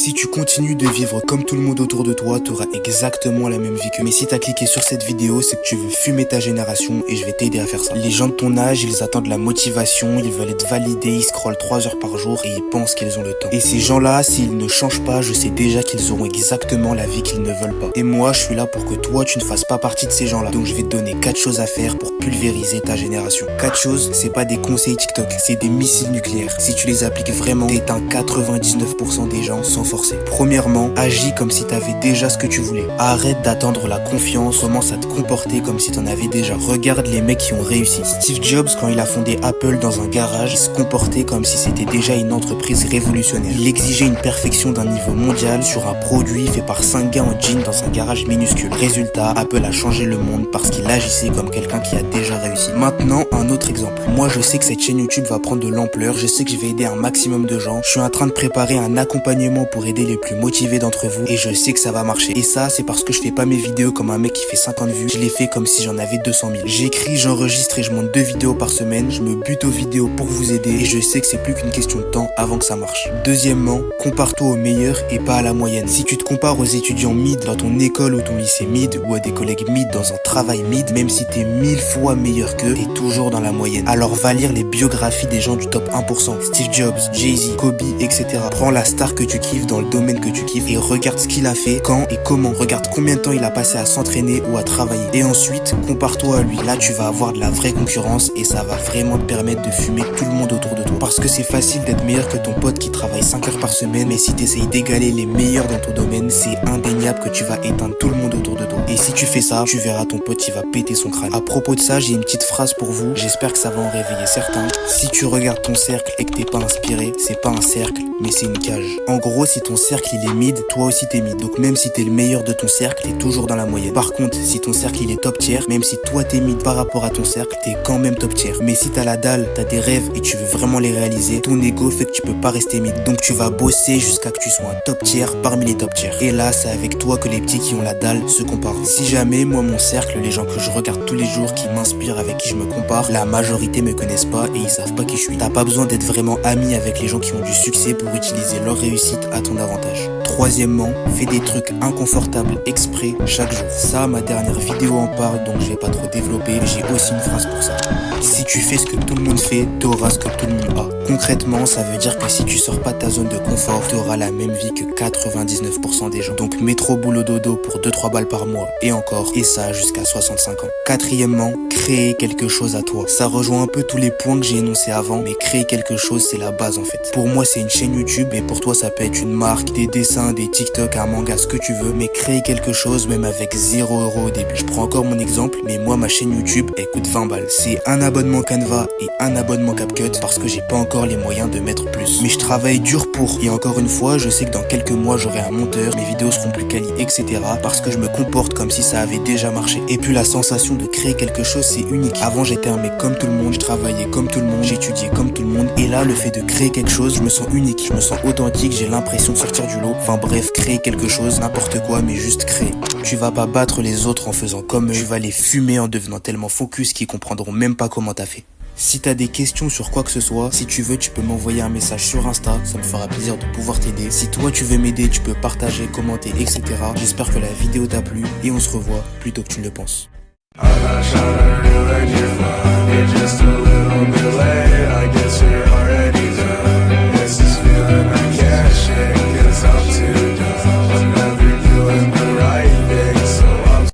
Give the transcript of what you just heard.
Si tu continues de vivre comme tout le monde autour de toi, tu auras exactement la même vie qu'eux. Mais si t'as cliqué sur cette vidéo, c'est que tu veux fumer ta génération et je vais t'aider à faire ça. Les gens de ton âge, ils attendent la motivation, ils veulent être validés, ils scrollent 3 heures par jour et ils pensent qu'ils ont le temps. Et ces gens-là, s'ils ne changent pas, je sais déjà qu'ils auront exactement la vie qu'ils ne veulent pas. Et moi, je suis là pour que toi, tu ne fasses pas partie de ces gens-là. Donc je vais te donner 4 choses à faire pour pulvériser ta génération. 4 choses, c'est pas des conseils TikTok, c'est des missiles nucléaires. Si tu les appliques vraiment, t'éteins 99% des gens sans forcer. Premièrement, agis comme si t'avais déjà ce que tu voulais. Arrête d'attendre la confiance, commence à te comporter comme si t'en avais déjà. Regarde les mecs qui ont réussi. Steve Jobs, quand il a fondé Apple dans un garage, il se comportait comme si c'était déjà une entreprise révolutionnaire. Il exigeait une perfection d'un niveau mondial sur un produit fait par 5 gars en jean dans un garage minuscule. Résultat, Apple a changé le monde parce qu'il agissait comme quelqu'un qui a déjà réussi. Maintenant, un autre exemple. Moi, je sais que cette chaîne YouTube va prendre de l'ampleur, je sais que je vais aider un maximum de gens. Je suis en train de préparer un accompagnement pour aider les plus motivés d'entre vous et je sais que ça va marcher. Et ça, c'est parce que je fais pas mes vidéos comme un mec qui fait 50 vues, je les fais comme si j'en avais 200 000. J'écris, j'enregistre et je monte 2 vidéos par semaine, je me bute aux vidéos pour vous aider et je sais que c'est plus qu'une question de temps avant que ça marche. Deuxièmement, compare-toi aux meilleurs et pas à la moyenne. Si tu te compares aux étudiants mid dans ton école ou ton lycée mid ou à des collègues mid dans un travail mid, même si t'es 1000 fois meilleur qu'eux, t'es toujours dans la moyenne. Alors va lire les biographies des gens du top 1%. Steve Jobs, Jay-Z, Kobe, etc. Prends la star que tu kiffes dans le domaine que tu kiffes et regarde ce qu'il a fait, quand et comment. Regarde combien de temps il a passé à s'entraîner ou à travailler. Et ensuite, compare-toi à lui. Là, tu vas avoir de la vraie concurrence et ça va vraiment te permettre de fumer tout le monde autour de toi. Parce que c'est facile d'être meilleur que ton pote qui travaille 5 heures par semaine, mais si t'essayes d'égaler les meilleurs dans ton domaine, c'est indéniable que tu vas éteindre tout le monde autour de toi. Et si tu fais ça, tu verras ton pote, il va péter son crâne. À propos de ça, j'ai une petite phrase pour vous. J'espère que ça va en réveiller certains. Si tu regardes ton cercle et que t'es pas inspiré, c'est pas un cercle, mais c'est une cage. En gros, si ton cercle il est mid, toi aussi t'es mid. Donc même si t'es le meilleur de ton cercle, t'es toujours dans la moyenne. Par contre, si ton cercle il est top tier, même si toi t'es mid par rapport à ton cercle, t'es quand même top tier. Mais si t'as la dalle, t'as des rêves et tu veux vraiment les réaliser, ton ego fait que tu peux pas rester mid. Donc tu vas bosser jusqu'à que tu sois un top tier parmi les top tiers. Et là, c'est avec toi que les petits qui ont la dalle se comparent. Si jamais, moi mon cercle, les gens que je regarde tous les jours, qui m'inspirent, avec qui je me compare, la majorité me connaissent pas et ils savent pas qui je suis. T'as pas besoin d'être vraiment ami avec les gens qui ont du succès pour utiliser leur réussite à ton avantage. Troisièmement, fais des trucs inconfortables exprès chaque jour. Ça, ma dernière vidéo en parle, donc je vais pas trop développer, mais j'ai aussi une phrase pour ça. Si tu fais ce que tout le monde fait, t'auras ce que tout le monde a. Concrètement, ça veut dire que si tu sors pas de ta zone de confort, t'auras la même vie que 99% des gens. Donc métro boulot dodo pour 2-3 balles par mois, et encore, et ça jusqu'à 65 ans. Quatrièmement, créer quelque chose à toi. Ça rejoint un peu tous les points que j'ai énoncés avant, mais créer quelque chose, c'est la base en fait. Pour moi, c'est une chaîne YouTube, et pour toi, ça peut être une marque, des dessins, des TikTok, un manga, ce que tu veux, mais créer quelque chose même avec 0€ au début. Je prends encore mon exemple, mais moi, ma chaîne YouTube, elle coûte 20 balles. C'est un abonnement Canva et un abonnement CapCut parce que j'ai pas encore les moyens de mettre plus. Mais je travaille dur pour. Et encore une fois, je sais que dans quelques mois, j'aurai un monteur, mes vidéos seront plus quali, etc. parce que je me comporte comme si ça avait déjà marché. Et puis la sensation de créer quelque chose, c'est unique. Avant, j'étais un mec comme tout le monde, je travaillais comme tout le monde, j'étudiais comme tout le monde. Et là, le fait de créer quelque chose, je me sens unique, je me sens authentique, j'ai l'impression de sortir du lot. Enfin bref, créer quelque chose, n'importe quoi, mais juste créer. Tu vas pas battre les autres en faisant comme eux, tu vas les fumer en devenant tellement focus qu'ils comprendront même pas comment t'as fait. Si t'as des questions sur quoi que ce soit, si tu veux, tu peux m'envoyer un message sur Insta, ça me fera plaisir de pouvoir t'aider. Si toi tu veux m'aider, tu peux partager, commenter, etc. J'espère que la vidéo t'a plu et on se revoit plus tôt que tu ne le penses. I'm not trying to really get fun, you're just a little bit late, I guess you're